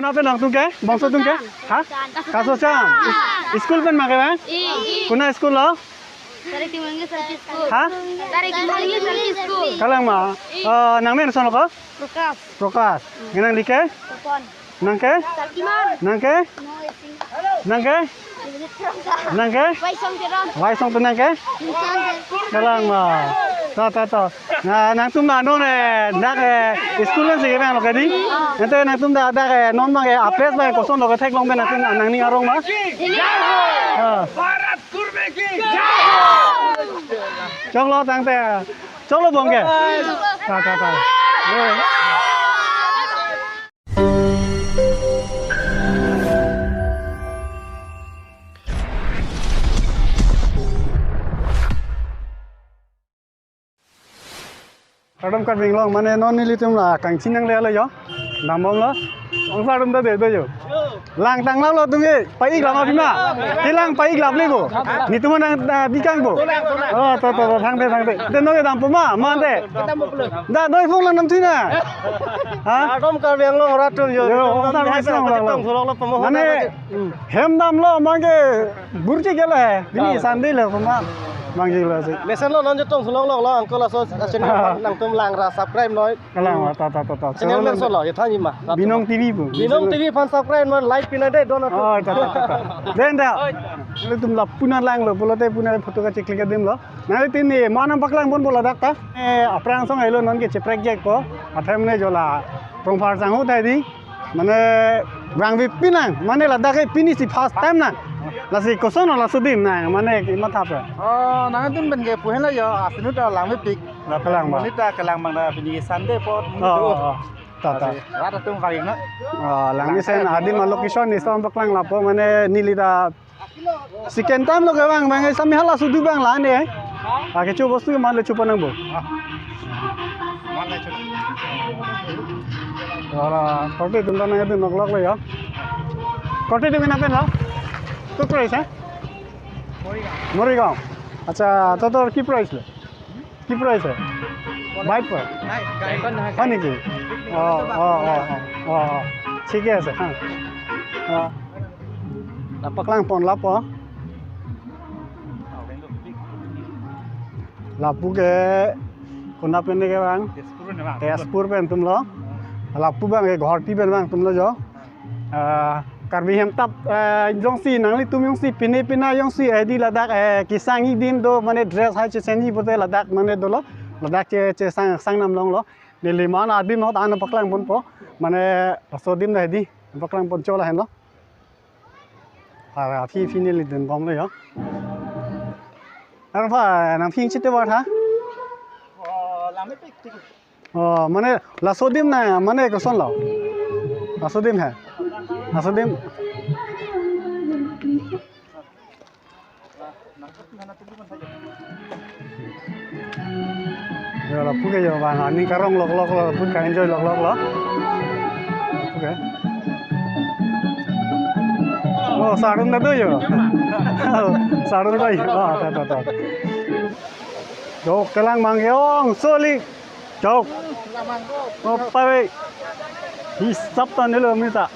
Kenapa nang tungke? Bangsa tungke? Hah? Kasocan. School pen make ba? Kuna school lo? Tarik timangnya sarki school. Hah? Tarik timangnya sarki school. Kalang ma. Nang men sono ko? Prokas. Prokas. Ginang like? Popon. Nang ke? Sarkiman. Nang ke? Nang ke? Nang ke? Waisong tiron. Wai song tu nang ke? Kalang ma. Ta. Nang tum na no ne. Dak school lan sige bang lo kadi. Ente nang tum da non bang apres bang koson lo thek long ben nang ni arong ma. Bharat कुर्बे की Chok lo tang te. Chok lo bong ke. Ta. Kadam kat bing long mane non ni litum la kang chinang le la yo. Namong lo. Ong sa dum da de yo. Lang tang lo tum ye pai ik la ma bima. Tilang pai ik la ble bo. Ni tum nang bikang bo. Oh to thang te. De no ye dam puma man te. Da doi phong lang nam thi na. Ha? Adam का बेंग लो रातुन यो Yo, ong sa doi sang lo. तंग सुरग लो Pammo Mane hem dam lo mange burji gela hai. Bini sande le puma. Mang ji lo se. Lesson लो नन जतंग सुरग लो अंकल असो चैनल नंग तुम लांग रा सब्सक्राइब नय Kalang ma ta. चैनल में सो लो ये थानी मा Binong TV bu. बिनोंग टीवी फन सब्सक्राइब मन लाइक पिना दे दोन Oh, ta. Den da. Lu tum la puna lang lo, pula te puna photo ka chekli ka dim lo. Na tin ni manam paklang bon bola dak ta. Aprang song ailo non ke cheprek je ko. Athem ne jola prong phar sang ho tai di. Mane rang vi pinang, mane la dak pini si first time na. La si koson la sudim na, mane ki mathap. Oh nang tun ben ge puhen la yo asinu ta lang me pik La kalang ma. Wanita kalang mang na pini Sunday pot Oh. Ta. Rata tum kaling na Lang ni sen adim ma location ni som paklang la po mane nilita second time lo ke bang bang sami hala sudu bang la ne. Ke chu bostu man le chu panang bo. मान ले चलो Wala, kote tumda na yun naglok lo yo. Kote di mina pen lo? To price hai? Morigaon. Acha, to tor ki price le? Ki price hai? Bike par? Hai niki? ठीक है से हाँ पकलांग पौन लाप लापू के कोना पेने के बांग तेजपुर पेन तुम लो लापू बांग के घाटी पेन बांग तुम लो जो कार्बी हम तब योंसी नांगली तुम योंसी पिने पिना योंसी ऐडी लद्दाख किसांगी दिन दो मने ड्रेस है चेंजी बोते लद्दाख मने दो लो लद्दाख चे सांग नाम लोंग लो नेली मान आदमी मत आना पकलांग पौन पो मने रसो दिन dah di पकलांग पौन चोला है लोที่พี่นี่ลิดนบอมเลยเหรอแล้วพ่อน้ำพิงชิดตัวท่ามันเนี่ยลาโซดิมนะมันเนี่ยก็ส่วนเราลาโซดิมहैลาโซดิมเดี๋ยวเราพูดกันอยู่ว่าอันนี้ก็ร้องล็อกเราพูดกัน enjoy ล็อกเหรอโอเคOh, sarung na tuh yo. Sarung tuh yo. Tahu. Jok kelang mangyong, solik. Jok. Apa be? Hisap tan dulu minta.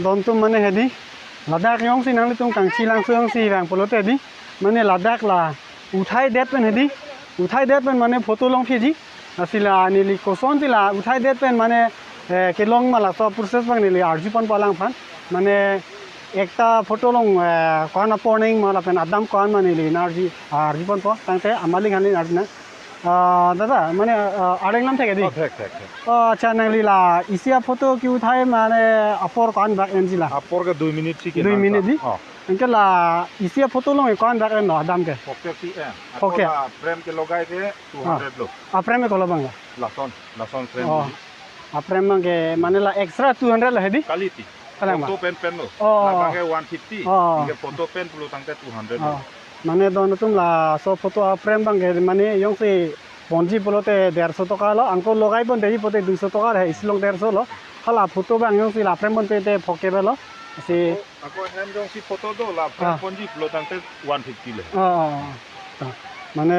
Don tu mana hedi? Ladakh yang si nang litung kang silang suang si bang polote hedi. Mana Ladakh la uthai det pen hedi. Uthai det pen mana photo long phiji. Asila nili koson tila uthai det pen mana ke long mala so process bang nili arju pan palang phan. Mana ekta photo long kon aporning mala pen adam kon mana nili arju pan po tangte amali ngani arjuna. दादा मैंने आड़ेंग नाम थे क्या दी? अच्छा नगलीला इसी आप फोटो क्यों था मैंने अपोर कौन बैक एंजिला? अपोर का 2 मिनट सी के 2 मिनट दी? इनके ला इसी आप फोटो लोग कौन बैक एंड आदम के? ओके सी है। ओके। फ्रेम के लगाए थे 200 लो। आप फ्रेम में कौन लगाएंगे? Larsen frame. आप फ्रेम में के मैंने ला एक्स्ट्रा 200 ला है दी? Kalang ba? Photo pen lo. Oh. La bangke 150. Oh. Ike photo pen perlu tangke 200 lo. মানে দন তুমলা সব ফটো ফ্রেম বাঙ্গে মানে ইয়ং সে পঞ্জি পলতে 150 টাকা লো আঙ্কো লগাই বন দেই পতে 200 টাকা হে ইসলং 150 লো খালা ফটো বাং ইয়ং সে লা ফ্রেম বন তে ফকে বেলো সে Aku hand jong si photo do la Ah. ponji perlu tangke 150 lo. মানে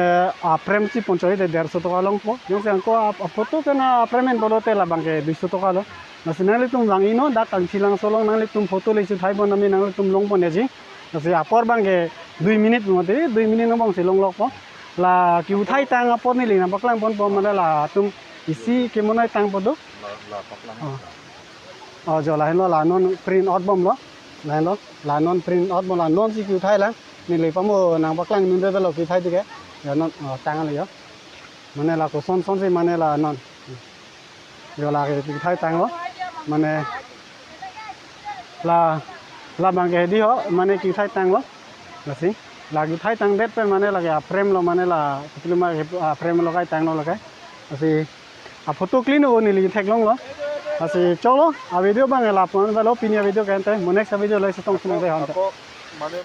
ফ্রেম সি পঞ্চাই 150 টাকা লং পো ইয়ং সে আঙ্কো ফটো কেনা ফ্রেমেন পলতে লা বাঙ্গে 200 টাকা লো নাসিনালি তুম লাঙ্গি নো দা কাংছিলাং সলং নালি তুম ফটো লেছি থাই বন আমি নালি তুম লং বনেজি নাসি আপর বাঙ্গে 2 মিনিট মতে 2 মিনিট ন বংসি লং লক পো la kiu thai tang apor ni lina baklang pon pon mana la tum isi kemonai tang podo La paklang. jo la hen lo la non print out bom lo la non print out bom la non si kiu thai la ni le pamo nang baklang nun de lo kiu thai dige ya non tang le yo mana la ko son son si mana la non jo la kiu thai tang lo mana la bang ke di ho mana kiu thai tang lo la si lagi thai tang det pen mane lagi frame lo mane la filma frame lo kai tang lo kai asi photo clean ho ni li thek long lo asi cholo a video bang la pon lo pinia video kan te next video lai sa tong sina de han Ako mane